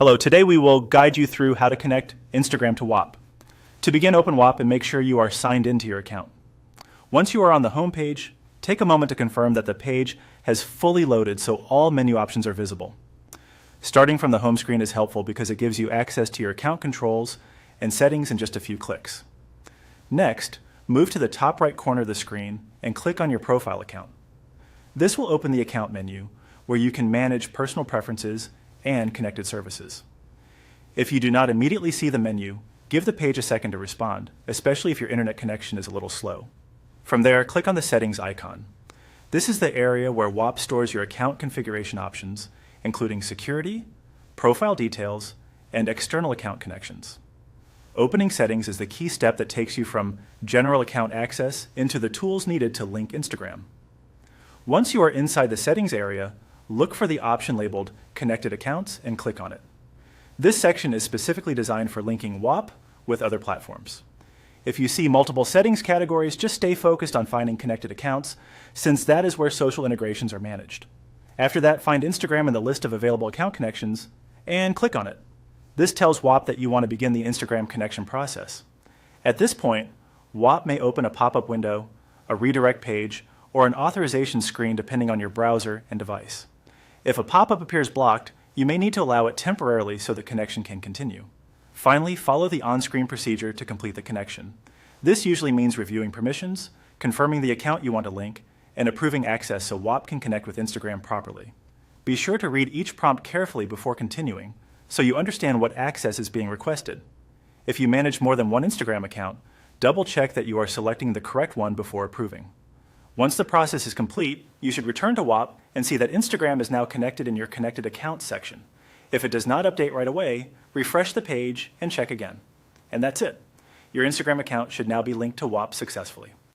Hello, today we will guide you through how to connect Instagram to Whop. To begin, open Whop and make sure you are signed into your account. Once you are on the home page, take a moment to confirm that the page has fully loaded so all menu options are visible. Starting from the home screen is helpful because it gives you access to your account controls and settings in just a few clicks. Next, move to the top right corner of the screen and click on your profile account. This will open the account menu where you can manage personal preferences and connected services. If you do not immediately see the menu, give the page a second to respond, especially if your internet connection is a little slow. From there, click on the settings icon. This is the area where Whop stores your account configuration options, including security, profile details, and external account connections. Opening settings is the key step that takes you from general account access into the tools needed to link Instagram. Once you are inside the settings area, look for the option labeled Connected Accounts and click on it. This section is specifically designed for linking Whop with other platforms. If you see multiple settings categories, just stay focused on finding Connected Accounts, since that is where social integrations are managed. After that, find Instagram in the list of available account connections and click on it. This tells Whop that you want to begin the Instagram connection process. At this point, Whop may open a pop-up window, a redirect page, or an authorization screen depending on your browser and device. If a pop-up appears blocked, you may need to allow it temporarily so the connection can continue. Finally, follow the on-screen procedure to complete the connection. This usually means reviewing permissions, confirming the account you want to link, and approving access so Whop can connect with Instagram properly. Be sure to read each prompt carefully before continuing, so you understand what access is being requested. If you manage more than one Instagram account, double-check that you are selecting the correct one before approving. Once the process is complete, you should return to Whop and see that Instagram is now connected in your Connected Accounts section. If it does not update right away, refresh the page and check again. And that's it. Your Instagram account should now be linked to Whop successfully.